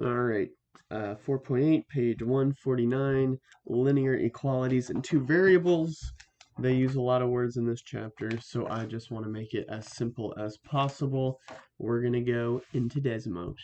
All right, 4.8, page 149, linear equalities and two variables. They use a lot of words in this chapter, so I just want to make it as simple as possible. We're going to go into Desmos.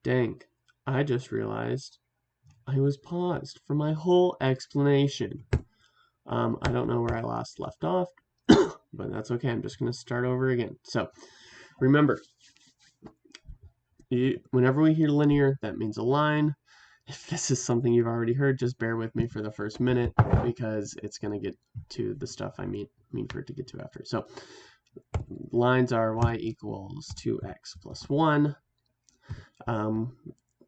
Dang, I just realized I was paused for my whole explanation. I don't know where I left off, but that's okay. I'm just going to start over again. So, remember, whenever we hear linear, that means a line. If this is something you've already heard, just bear with me for the first minute because it's going to get to the stuff I mean for it to get to after. So, lines are y equals 2x plus 1.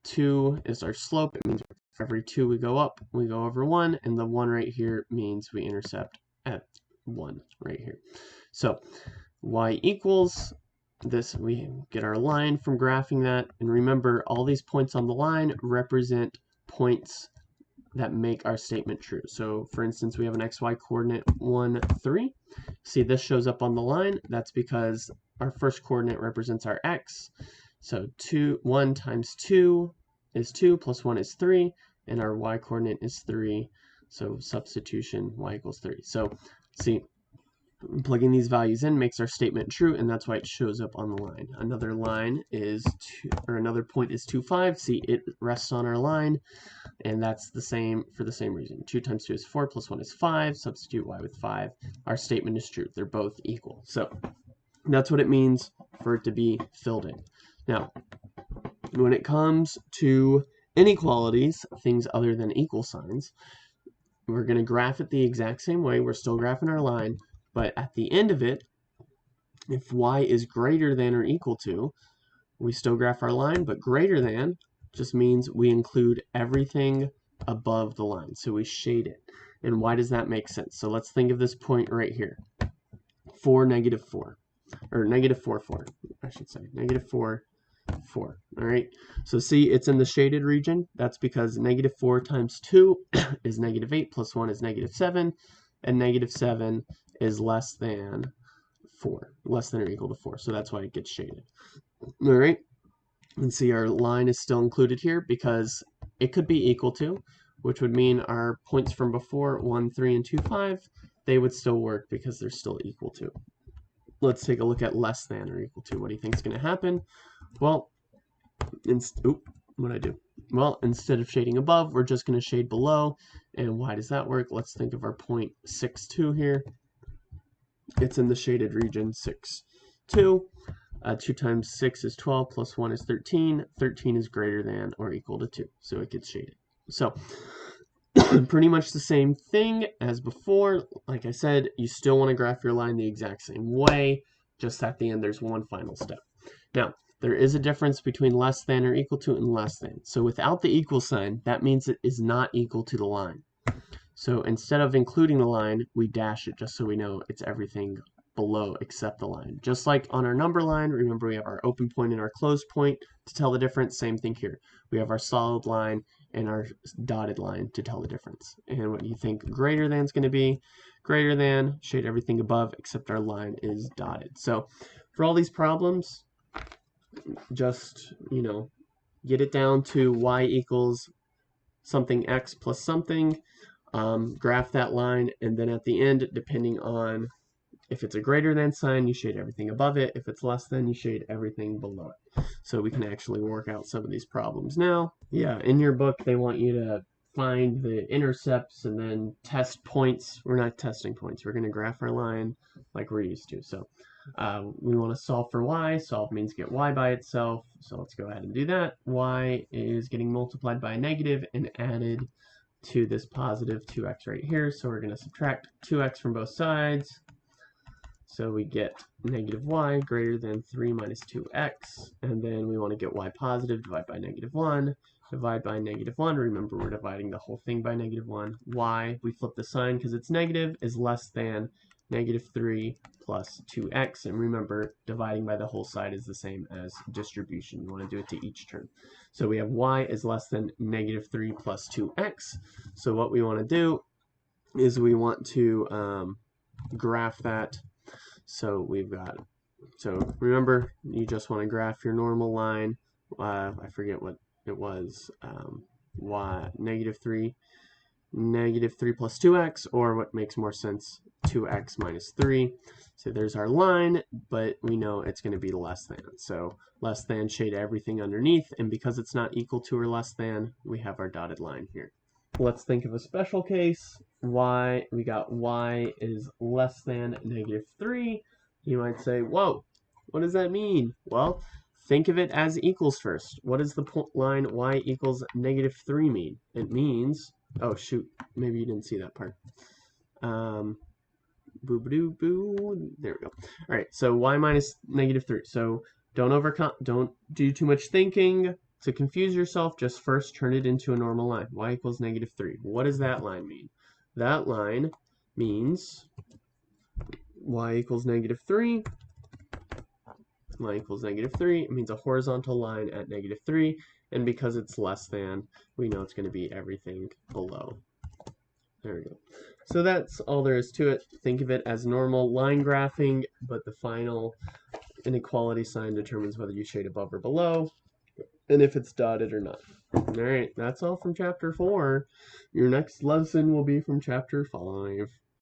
2 is our slope. It means for every 2 we go up, we go over 1, and the 1 right here means we intercept at 1 right here. So y equals this, we get our line from graphing that, and remember all these points on the line represent points that make our statement true. So for instance, we have an xy coordinate 1, 3. See, this shows up on the line. That's because our first coordinate represents our x. So 1 times 2 is 2, plus 1 is 3, and our y coordinate is 3. So substitution, y equals 3. So see, plugging these values in makes our statement true, and that's why it shows up on the line. Another line is another point is 2, 5. See, it rests on our line, and that's the same for the same reason. 2 times 2 is 4, plus 1 is 5. Substitute y with 5. Our statement is true. They're both equal. So that's what it means for it to be filled in. Now, when it comes to inequalities, things other than equal signs, we're going to graph it the exact same way. We're still graphing our line, but at the end of it, if y is greater than or equal to, we still graph our line, but greater than just means we include everything above the line. So we shade it. And why does that make sense? So let's think of this point right here. 4, negative 4. Or negative 4, 4, I should say. Negative 4, 4. All right. So see, it's in the shaded region. That's because negative 4 times 2 is negative 8, plus 1 is negative 7, and negative 7 is less than 4, less than or equal to 4. So that's why it gets shaded. All right. And see, our line is still included here because it could be equal to, which would mean our points from before, 1, 3, and 2, 5, they would still work because they're still equal to. Let's take a look at less than or equal to. What do you think is going to happen? Well, what'd I do? Well, instead of shading above, we're just going to shade below. And why does that work? Let's think of our point 6, 2 here. It's in the shaded region, 6, 2. 2 times 6 is 12, plus 1 is 13. 13 is greater than or equal to 2, so it gets shaded. So pretty much the same thing as before. Like I said, you still want to graph your line the exact same way. Just at the end, there's one final step. Now, there is a difference between less than or equal to and less than. So without the equal sign, that means it is not equal to the line. So instead of including the line, we dash it just so we know it's everything below except the line. Just like on our number line, remember we have our open point and our closed point to tell the difference. Same thing here. We have our solid line and our dotted line to tell the difference. And what you think greater than is going to be, greater than, shade everything above except our line is dotted. So for all these problems, just, get it down to y equals something x plus something, graph that line, and then at the end, depending on if it's a greater than sign, you shade everything above it. If it's less than, you shade everything below it. So we can actually work out some of these problems now. Yeah, in your book, they want you to find the intercepts and then test points. We're not testing points. We're going to graph our line like we're used to. So we want to solve for y. Solve means get y by itself. So let's go ahead and do that. Y is getting multiplied by a negative and added to this positive 2x right here. So we're going to subtract 2x from both sides. So we get negative y greater than 3 minus 2x, and then we want to get y positive, divide by negative 1, divide by negative 1, remember we're dividing the whole thing by negative 1, y, we flip the sign because it's negative, is less than negative 3 plus 2x, and remember dividing by the whole side is the same as distribution, you want to do it to each term. So we have y is less than negative 3 plus 2x, so what we want to do is we want to graph that. So we've got, so remember, you just want to graph your normal line. I forget what it was, y, negative 3 plus 2x, or what makes more sense, 2x minus 3. So there's our line, but we know it's going to be less than. So less than, shade everything underneath, and because it's not equal to or less than, we have our dotted line here. Let's think of a special case. Y, we got y is less than negative 3. You might say, whoa, what does that mean? Well, think of it as equals first. What does the line y equals negative 3 mean? It means, oh shoot, maybe you didn't see that part. Boo, boo, there we go. All right, so y minus negative 3. So don't do too much thinking. To confuse yourself, just first turn it into a normal line. Y equals negative 3. What does that line mean? That line means y equals negative 3. Y equals negative 3. It means a horizontal line at negative 3. And because it's less than, we know it's going to be everything below. There we go. So that's all there is to it. Think of it as normal line graphing, but the final inequality sign determines whether you shade above or below, and if it's dotted or not. All right, that's all from chapter 4. Your next lesson will be from chapter 5.